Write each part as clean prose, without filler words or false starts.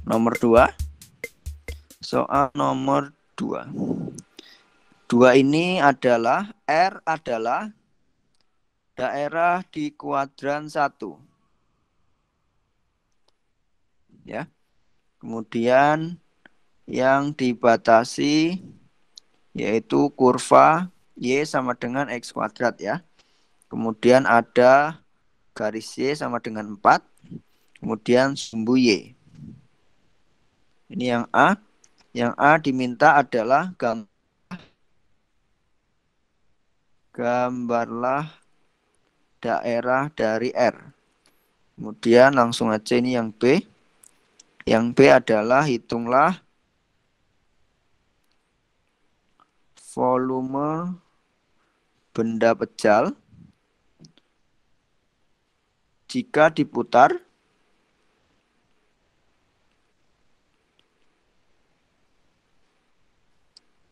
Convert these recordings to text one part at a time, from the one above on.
Nomor 2. Soal nomor 2. 2 ini adalah R adalah daerah di kuadran 1. Ya. Kemudian yang dibatasi yaitu kurva Y sama dengan X kuadrat ya. Kemudian ada garis Y sama dengan 4. Kemudian sumbu Y. Ini yang A. Yang A diminta adalah gambarlah daerah dari R. Kemudian langsung aja ini yang B. Yang B adalah hitunglah volume benda pejal jika diputar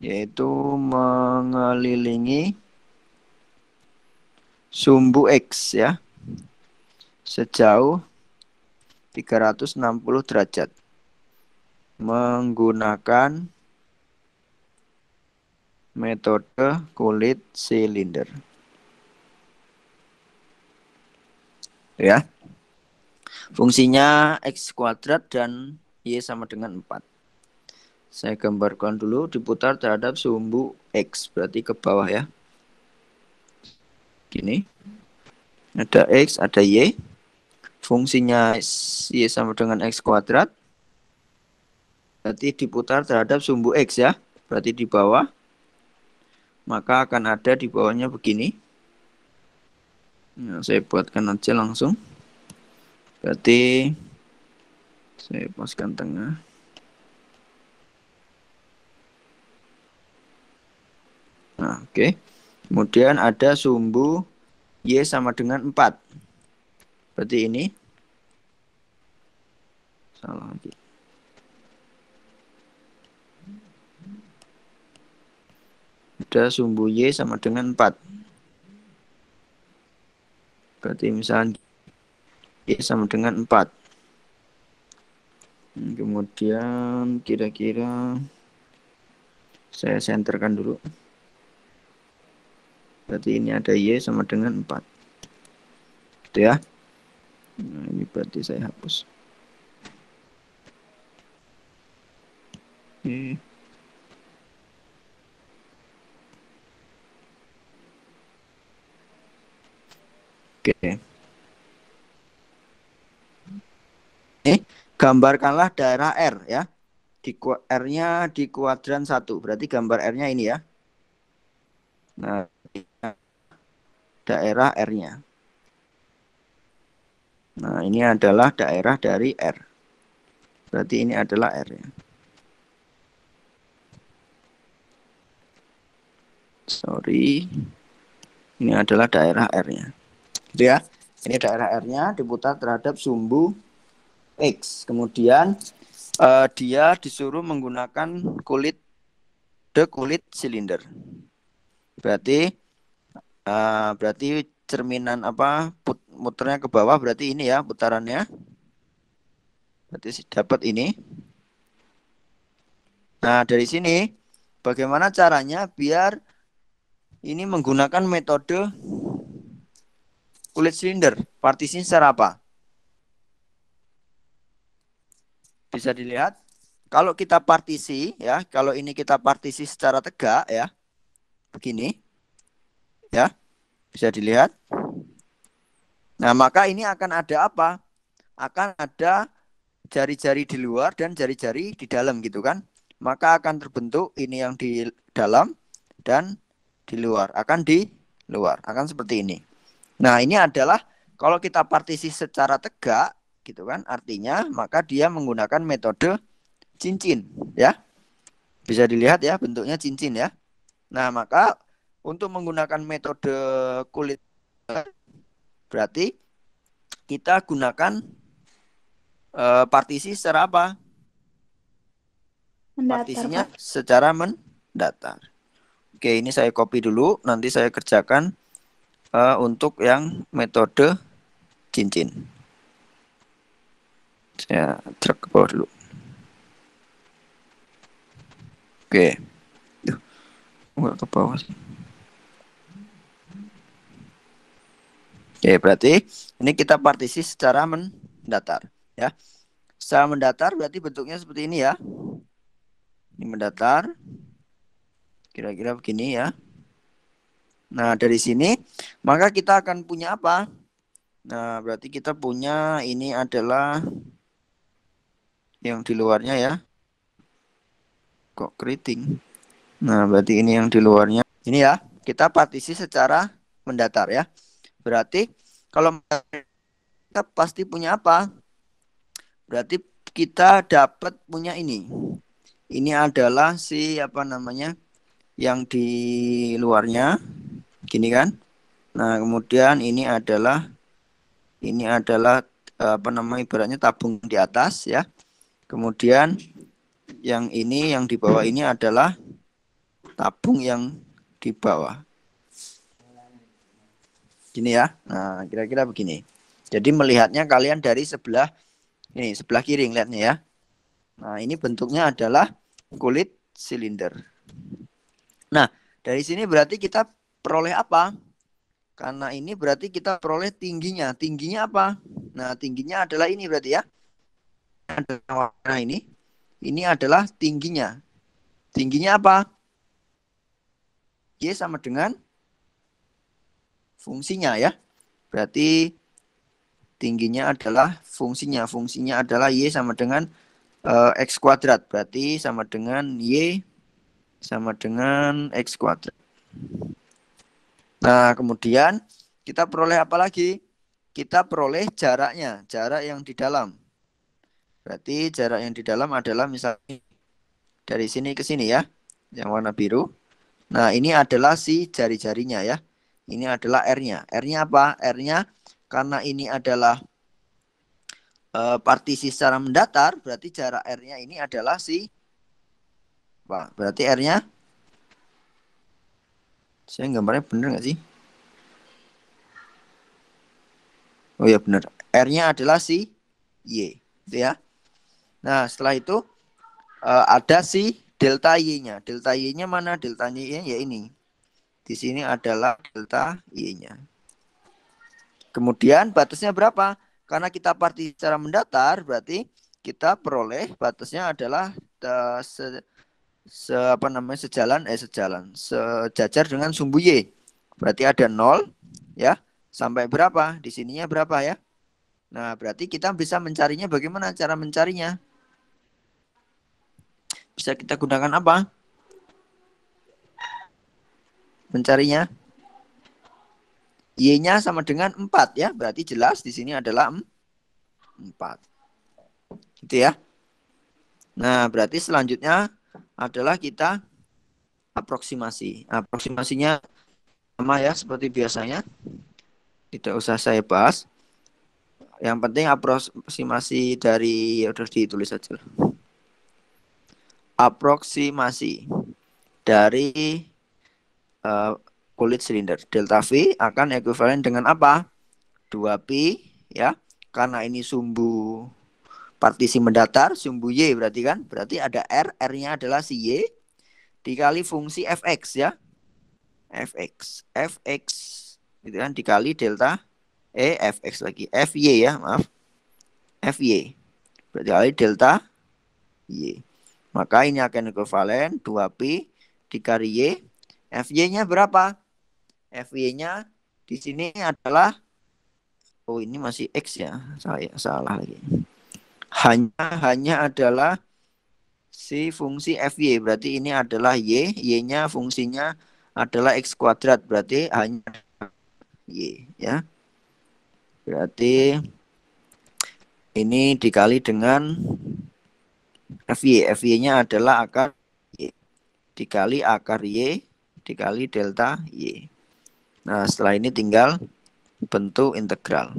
yaitu mengelilingi sumbu X ya sejauh 360 derajat menggunakan metode kulit silinder. Ya. Fungsinya X kuadrat dan Y sama dengan 4. Saya gambarkan dulu diputar terhadap sumbu X, berarti ke bawah ya. Gini. Ada X, ada Y. Fungsinya Y sama dengan X kuadrat. Berarti diputar terhadap sumbu X ya. Berarti di bawah. Maka akan ada di bawahnya begini. Nah, saya buatkan aja langsung. Berarti saya paskan tengah. Nah, oke. Kemudian ada sumbu Y sama dengan 4. Berarti ini. Salah lagi. Ada sumbu Y sama dengan 4. Berarti misalnya Y sama dengan 4. Kemudian kira-kira saya senterkan dulu. Berarti ini ada Y sama dengan 4. Gitu ya. Nah, ini berarti saya hapus. Oke. Oke. Gambarkanlah daerah R ya. R-nya di kuadran 1. Berarti gambar R-nya ini ya. Nah, daerah R-nya. Nah, ini adalah daerah dari R. Berarti ini adalah R ya. Sorry. Ini adalah daerah R-nya. Gitu ya. Ini daerah R-nya diputar terhadap sumbu X. Kemudian dia disuruh menggunakan kulit silinder. Berarti cerminan apa muternya ke bawah berarti ini ya putarannya. Berarti dapat ini. Nah, dari sini bagaimana caranya biar ini menggunakan metode kulit silinder? Partisinya secara apa? Bisa dilihat. Kalau kita partisi ya, kalau ini kita partisi secara tegak ya. Begini. Ya. Bisa dilihat. Nah, maka ini akan ada apa? Akan ada jari-jari di luar dan jari-jari di dalam gitu kan. Maka akan terbentuk ini yang di dalam dan di luar. Akan di luar. Akan seperti ini. Nah, ini adalah kalau kita partisi secara tegak gitu kan. Artinya maka dia menggunakan metode cincin ya. Bisa dilihat ya bentuknya cincin ya. Nah, maka untuk menggunakan metode kulit berarti kita gunakan partisi secara apa? Mendatar, Partisinya Pak. secara mendatar. Oke, ini saya copy dulu. Nanti saya kerjakan untuk yang metode cincin. Saya drag ke bawah dulu. Oke. Duh, nggak ke bawah sih. Oke, berarti ini kita partisi secara mendatar, ya. Secara mendatar berarti bentuknya seperti ini ya. Ini mendatar, kira-kira begini ya. Nah, dari sini maka kita akan punya apa? Nah, berarti kita punya ini adalah yang di luarnya ya. Kok keriting? Nah, berarti ini yang di luarnya. Ini ya, kita partisi secara mendatar ya. Berarti kalau kita pasti punya apa? Berarti kita dapat punya ini. Ini adalah si apa namanya? Yang di luarnya. Gini kan? Nah, kemudian ini adalah apa namanya ibaratnya tabung di atas ya. Kemudian yang ini yang di bawah ini adalah tabung yang di bawah. Gini ya. Nah, kira-kira begini. Jadi melihatnya kalian dari sebelah ini, sebelah kiri lihatnya ya. Nah, ini bentuknya adalah kulit silinder. Nah, dari sini berarti kita peroleh apa? Karena ini berarti kita peroleh tingginya. Tingginya apa? Nah, tingginya adalah ini berarti ya. Adalah warna ini. Ini adalah tingginya. Tingginya apa? Y sama dengan fungsinya ya. Berarti tingginya adalah fungsinya. Fungsinya adalah Y sama dengan X kuadrat. Berarti sama dengan Y sama dengan X kuadrat. Nah, kemudian kita peroleh apa lagi? Kita peroleh jaraknya. Jarak yang di dalam. Berarti jarak yang di dalam adalah misalnya dari sini ke sini ya. Yang warna biru. Nah, ini adalah si jari-jarinya ya. Ini adalah R-nya. R-nya apa? R-nya karena ini adalah partisi secara mendatar, berarti jarak R-nya ini adalah si apa? Berarti R-nya saya gambarnya bener nggak sih? Oh ya bener. R-nya adalah si Y, gitu ya. Nah, setelah itu ada si delta Y-nya. Delta Y-nya mana? Delta Y-nya ya ini. Di sini adalah delta Y-nya. Kemudian batasnya berapa? Karena kita partisi secara mendatar, berarti kita peroleh batasnya adalah apa namanya sejajar dengan sumbu Y. Berarti ada 0 ya. Sampai berapa? Di sininya berapa ya? Nah, berarti kita bisa mencarinya bagaimana cara mencarinya? Bisa kita gunakan apa? Mencarinya Y-nya sama dengan 4 ya. Berarti jelas di sini adalah 4. Gitu ya. Nah, berarti selanjutnya adalah kita aproksimasi. Aproksimasinya sama ya seperti biasanya. Tidak usah saya bahas. Yang penting aproksimasi dari udah ditulis saja. Aproksimasi dari kulit silinder delta V akan ekuivalen dengan apa? 2pi ya. Karena ini sumbu partisi mendatar, sumbu Y berarti kan? Berarti ada R, R-nya adalah si Y dikali fungsi fx ya. Fx gitu kan dikali delta fx lagi. Fy ya, maaf. Fy. Berarti kali delta Y. Maka ini akan ekuivalen 2pi dikali Y. Fy-nya berapa? Fy-nya di sini adalah oh ini masih X ya. Saya salah lagi. Hanya adalah si fungsi Fy. Berarti ini adalah Y. Y-nya fungsinya adalah X kuadrat. Berarti hanya Y ya. Berarti ini dikali dengan Fy. Fy-nya adalah akar Y. Dikali akar Y dikali delta Y. Nah, setelah ini tinggal bentuk integral.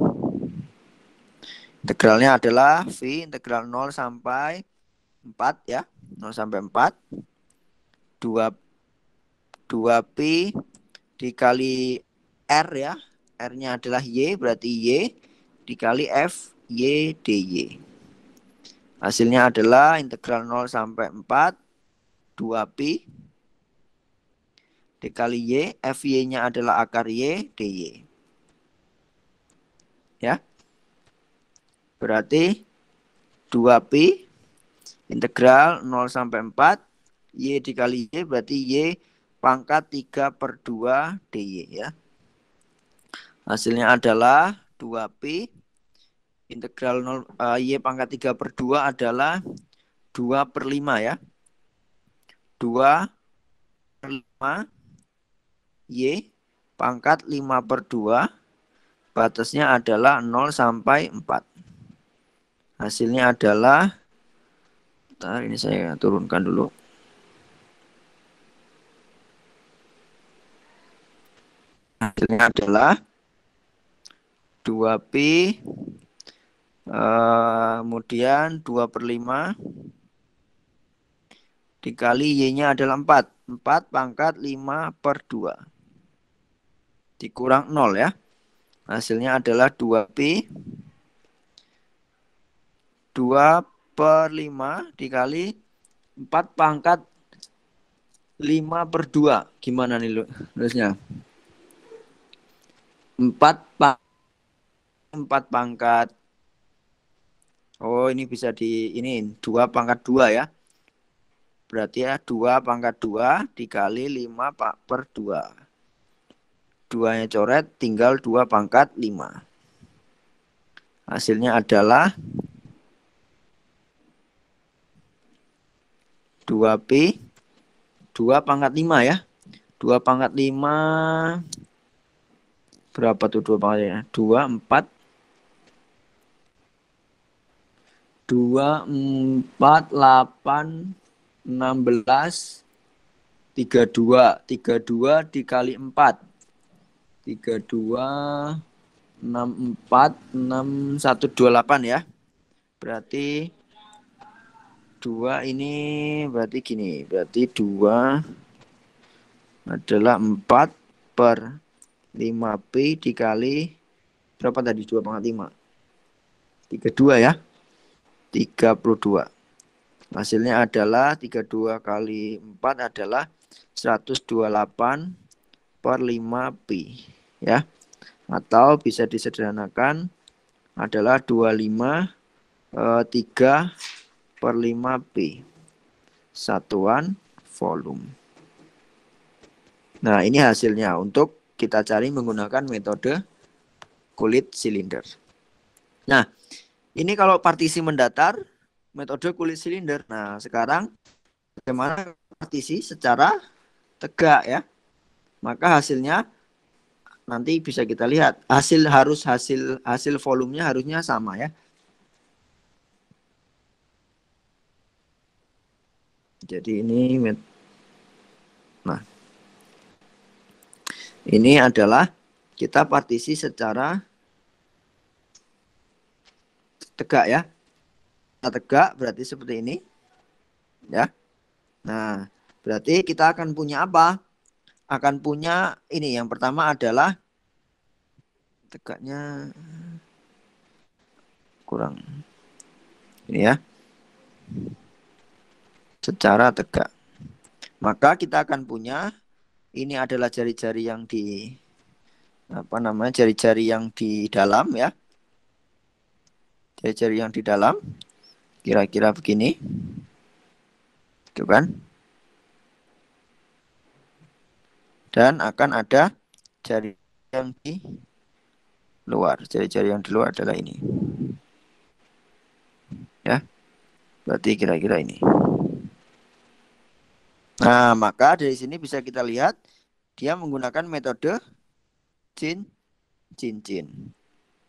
Integralnya adalah V integral 0 sampai 4 ya. 0 sampai 4. 2pi dikali R ya. R-nya adalah Y, berarti Y dikali F Y dy. Hasilnya adalah integral 0 sampai 4 2pi dikali Y, Fy-nya adalah akar Y, dy. Ya. Berarti 2pi integral 0 sampai 4 Y dikali Y berarti Y pangkat 3/2 dy ya. Hasilnya adalah 2pi integral 0, Y pangkat 3/2 adalah 2/5 ya. 2/5 Y pangkat 5/2 batasnya adalah 0 sampai 4. Hasilnya adalah, bentar, ini saya turunkan dulu. Hasilnya adalah 2pi kemudian 2/5 dikali Y-nya adalah 4. 4 pangkat 5/2 dikurang 0 ya. Hasilnya adalah 2pi 2/5 dikali 4 pangkat 5/2. Gimana nih lu nulisnya? 4 pangkat. Oh, ini bisa ini 2 pangkat 2 ya. Berarti ya 2 pangkat 2 dikali 5/2. 2-nya coret, tinggal 2 pangkat 5. Hasilnya adalah 2pi 2 pangkat 5 ya. 2 pangkat 5 berapa tuh 2 pangkatnya? 2, 4 2, 4, 8, 16, 32. 32 dikali 4. 32, 6, 4, 6, 1, 28 ya. Berarti 2 ini berarti gini. Berarti 2 adalah 4/5pi dikali berapa tadi? 2 pangkat 5. 32 ya. 32. Hasilnya adalah 32 kali 4 adalah 128/5pi ya. Atau bisa disederhanakan adalah 25/3/5pi satuan volume. Nah, ini hasilnya untuk kita cari menggunakan metode kulit silinder. Nah, ini kalau partisi mendatar, metode kulit silinder. Nah, sekarang bagaimana partisi secara tegak ya? Maka hasilnya nanti bisa kita lihat. Hasil volumenya harusnya sama ya. Jadi nah, ini adalah kita partisi secara tegak ya. Tegak berarti seperti ini ya. Nah, berarti kita akan punya apa? Akan punya ini, yang pertama adalah tegaknya kurang ini ya, secara tegak. Maka kita akan punya ini adalah jari-jari yang di jari-jari yang di dalam ya. Jari-jari yang di dalam kira-kira begini. Itu kan? Dan akan ada jari yang di luar. Jari-jari yang di luar adalah ini. Ya. Berarti kira-kira ini. Nah, maka dari sini bisa kita lihat dia menggunakan metode cincin.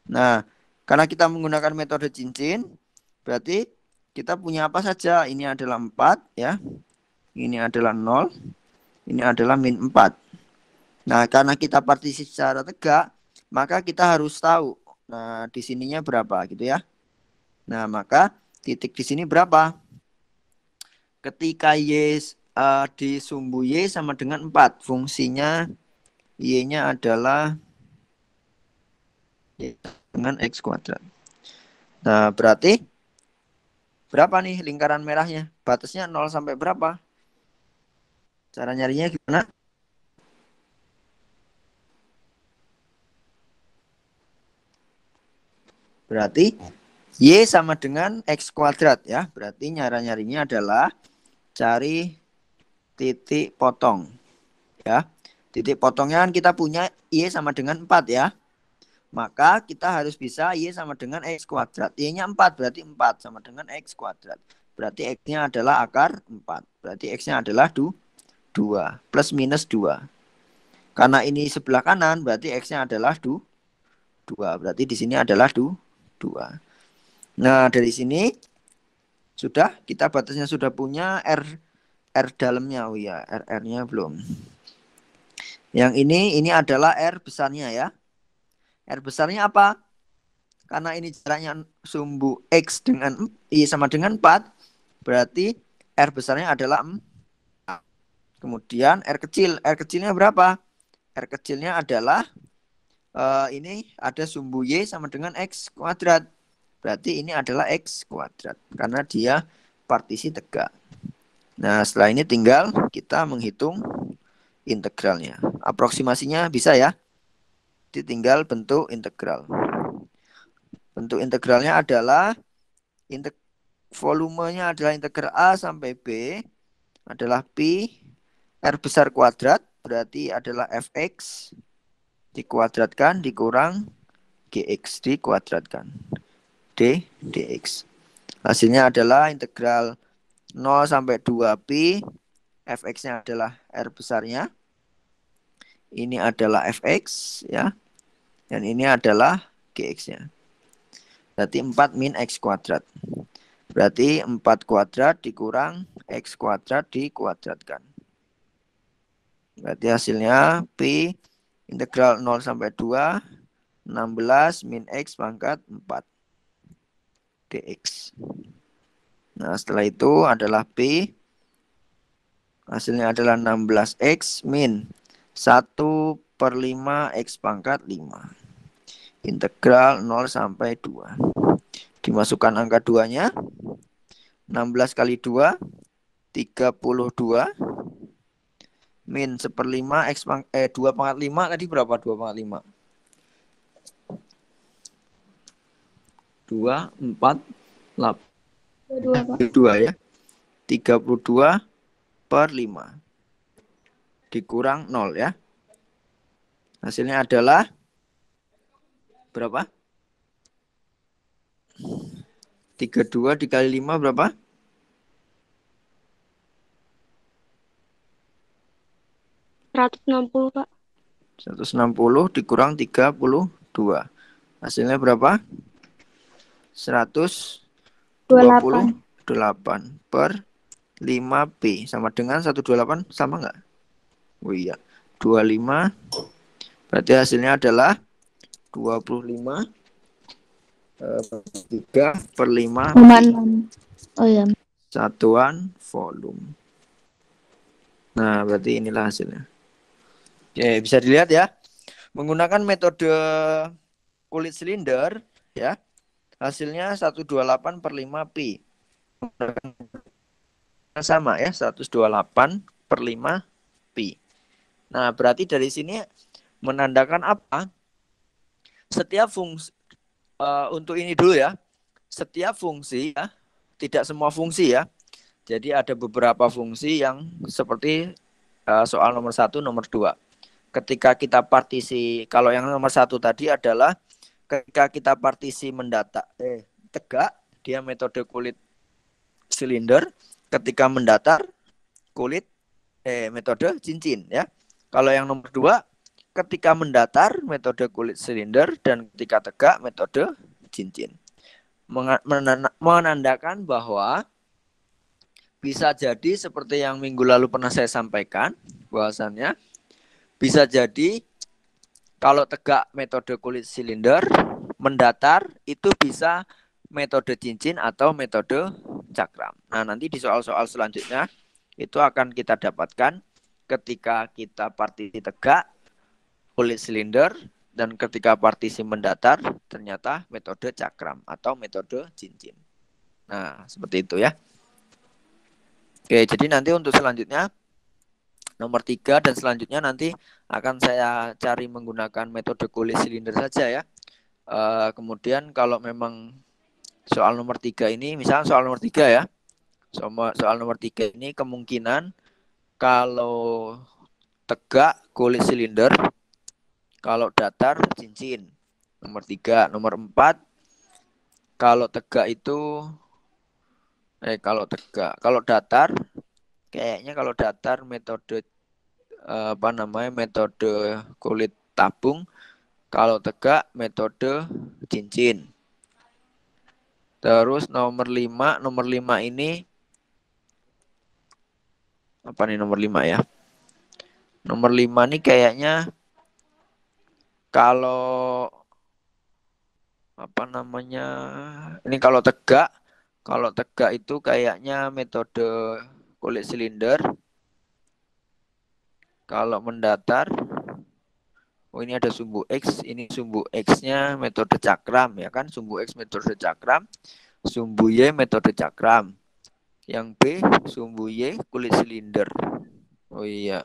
Nah, karena kita menggunakan metode cincin, berarti kita punya apa saja? Ini adalah 4 ya. Ini adalah 0. Ini adalah min 4. Nah, karena kita partisi secara tegak, maka kita harus tahu. Nah, di sininya berapa gitu ya. Nah, maka titik di sini berapa? Ketika Y di sumbu Y sama dengan 4. Fungsinya Y-nya adalah Y dengan X kuadrat. Nah, berarti berapa nih lingkaran merahnya? Batasnya 0 sampai berapa? Cara nyarinya gimana? Berarti Y sama dengan X kuadrat ya. Berarti nyarinya adalah cari titik potong ya. Titik potongnya kan kita punya Y sama dengan 4 ya. Maka kita harus bisa Y sama dengan X kuadrat. Y-nya 4 berarti 4 sama dengan X kuadrat. Berarti X-nya adalah akar 4. Berarti X-nya adalah 2 plus minus 2. Karena ini sebelah kanan berarti X-nya adalah 2. Berarti di sini adalah 2. Nah, dari sini sudah kita batasnya sudah punya R dalamnya. Oh ya, R-nya belum. Yang ini adalah R besarnya ya. R besarnya apa? Karena ini jaraknya sumbu X dengan Y sama dengan 4, berarti R besarnya adalah 4. Kemudian R kecil. R kecilnya berapa? R kecilnya adalah ini ada sumbu Y sama dengan X kuadrat. Berarti ini adalah X kuadrat. Karena dia partisi tegak. Nah, setelah ini tinggal kita menghitung integralnya. Aproksimasinya bisa ya. Tinggal bentuk integral. Bentuk integralnya adalah volumenya adalah integral A sampai B adalah pi R besar kuadrat, berarti adalah fx dikuadratkan dikurang gx dikuadratkan dx. Hasilnya adalah integral 0 sampai 2 pi, fx-nya adalah R besarnya. Ini adalah fx ya. Dan ini adalah gx-nya. Berarti 4 min x kuadrat. Berarti 4 kuadrat dikurang x kuadrat dikuadratkan. Berarti hasilnya pi integral 0 sampai 2 16 min x pangkat 4 dx. Nah, setelah itu adalah pi hasilnya adalah 16x min 1/5 x pangkat 5. Integral 0 sampai 2. Dimasukkan angka 2-nya. 16 kali 2 32 min 1/5 x 2 pangkat 5 tadi berapa? 2 pangkat 5 2 4 8 2 ya 32 per 5 dikurang 0 ya. Hasilnya adalah berapa? 32 dikali 5 berapa? 160, Pak. 160 dikurang 32. Hasilnya berapa? 128 per 5P sama dengan 128 sama enggak? Oh iya, 25. Berarti hasilnya adalah 25 3 per 5 P. Oh iya. Satuan volume. Nah, berarti inilah hasilnya. Oke, bisa dilihat ya. Menggunakan metode kulit silinder ya. Hasilnya 128 per 5 pi. Sama ya, 128 per 5 pi. Nah, berarti dari sini menandakan apa? Setiap fungsi untuk ini dulu ya. Setiap fungsi ya, tidak semua fungsi ya. Jadi ada beberapa fungsi yang seperti soal nomor 1, nomor 2. Ketika kita partisi, kalau yang nomor 1 tadi adalah ketika kita partisi tegak, dia metode kulit silinder. Ketika mendatar, kulit metode cincin ya. Kalau yang nomor 2, ketika mendatar metode kulit silinder dan ketika tegak metode cincin. Menandakan bahwa bisa jadi seperti yang minggu lalu pernah saya sampaikan, bahwasannya bisa jadi kalau tegak metode kulit silinder, mendatar itu bisa metode cincin atau metode cakram. Nah, nanti di soal-soal selanjutnya itu akan kita dapatkan ketika kita partisi tegak kulit silinder dan ketika partisi mendatar ternyata metode cakram atau metode cincin. Nah, seperti itu ya. Oke, jadi nanti untuk selanjutnya nomor 3 dan selanjutnya nanti akan saya cari menggunakan metode kulit silinder saja ya. Kemudian kalau memang soal nomor 3 ini, misalnya soal nomor 3 ya. Soal nomor 3 ini kemungkinan kalau tegak kulit silinder, kalau datar cincin. Nomor 3, nomor 4 kalau tegak itu kalau datar kayaknya kalau datar metode metode kulit tabung, kalau tegak metode cincin. Terus nomor 5 ini apa nih nomor 5 ya? Nomor 5 nih kayaknya kalau ini kalau tegak itu kayaknya metode kulit silinder. Kalau mendatar, ini ada sumbu X, ini sumbu X-nya metode cakram ya kan, sumbu X metode cakram, sumbu Y metode cakram. Yang B sumbu Y kulit silinder. Oh iya.